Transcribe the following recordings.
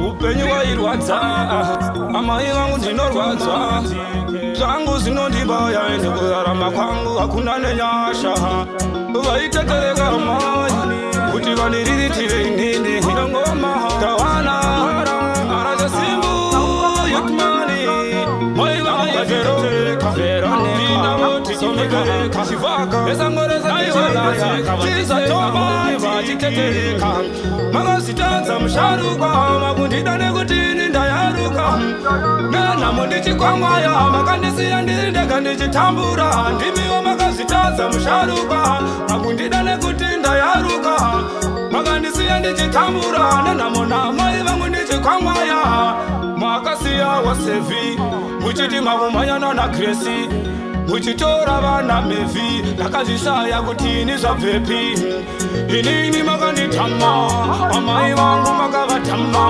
upenyu wairwadza amai vangu ndinorwadzwa zvangu zinondibaya ende kurarama kwangu hakuna nenyasha vaitetereka amai kuti vandiriritiire inini ngoma tawana arajasimbu yutmani mai vangu vaterotereka veroneka someka chivaka esangoreza chizatomai vachitetereka makazvitanza musharukwa makundida nekutini ndayaruka nenhamo ndichikwangwaya makandisiya ndiri ndega ndichitambura ndimiwo makazvitanza musharukwa makundida nekuti ndayaruka makandisiya ndichitambura nenhamo namai vangu ndichikwangwaya makasiya wasevi muchiti makumanyana nagresi muchitora vana mevhi ndakazvishaya kuti ini zvabvepi inini makanditama amai vangu makavatama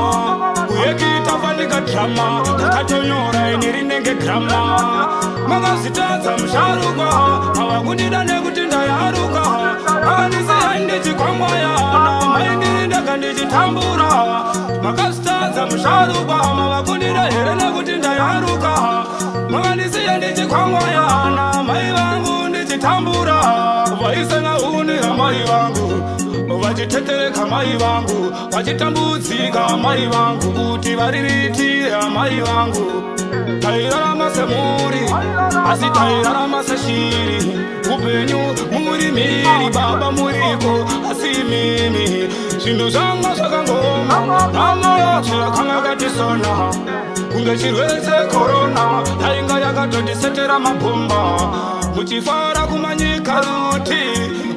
kuyekitafa ndikadrama ndakatonyora ini rinenge grama makazvitadza musharukwa mavakundida nekuti ndayaruka makandisiya ndichikwangwayana maindiri ndega ndichitambura makazvitadza musharukwa mavakundida here nekuti ndayaruka makandisiya ndichikwangwayana mai vangu ndichitambura vaisengaunira mai vangu vachitetereka mai vangu vachitambudzika mai vangu kuti variritire amai vangu tairarama semuri asi tairarama seshiri upenyu muri miri baba muriko asi mimi zvinhu zvanga zvakangoma ramo yacho yakanga yakatisona kunge chirwere chekorona yainga yakatotisetera mabhomba muchifara kumanyika ruti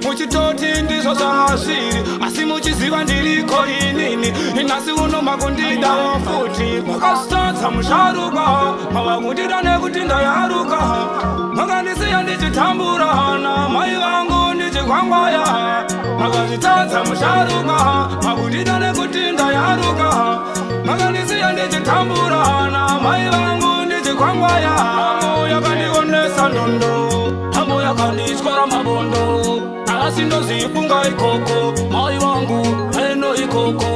muchitoti ndizvo zvazviri asi muchiziva ndiriko inini inasi uno makundidawo futi makazvitadza musharukwa mavakundida nekuti ndayaruka makandisiya ndichitambura namai vangu ndichikwangwaya makazvitadza musharukwa makundida nekuti ndayaruka makandisiya ndichitambura namai vangu ndichikwangwaya hamo yakandionesa ndondo hamo yakanditwara mabondo asi ndozifunga ikoko mai vangu eno ikoko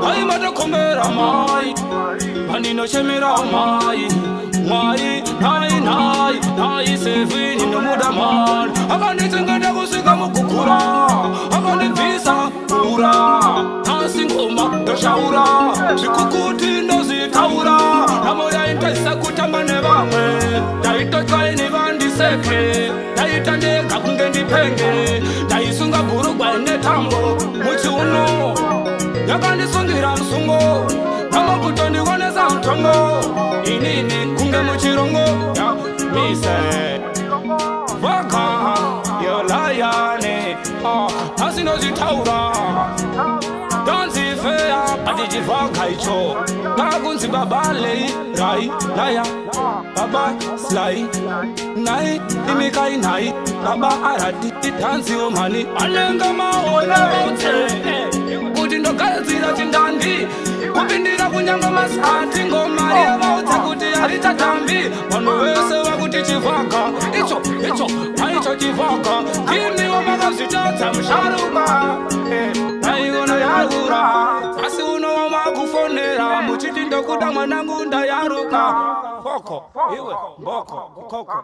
ai matokombera mai andinochemera mai mwai nai sevini nomuda mari akanditsengenda kusvika mukukura akandibvisa kura asi ngoma ndoshaura zvikukuti ndozvitaura namo yaintaisa kutamba nevamwe ndaitotwaini vandiseke ndaita ndega kunge ndipenge ndaisunga bhurugwa netambo muchiuno yakandisungira musungo namokutondionesa mutongo inini kunge muchirongo yamise vaka yolayane asi ndozvitaura donzifeya adichivaka icho kakunzi baba lei rai laya baba slai nai imikai nai baba arati itanziwo mani anenga maona otse kuti ndogadzira chindandi kupindira kunyanga masikati ngomari yavaudza kuti harichatambi vanhu vese vakuti chivaka icho aicho chivaka imiwo makazvitadza musharukwa naiona yarura asi unowa makufonera muchiti ndokuda mwanangu ndayaruka foko iwe mboko koko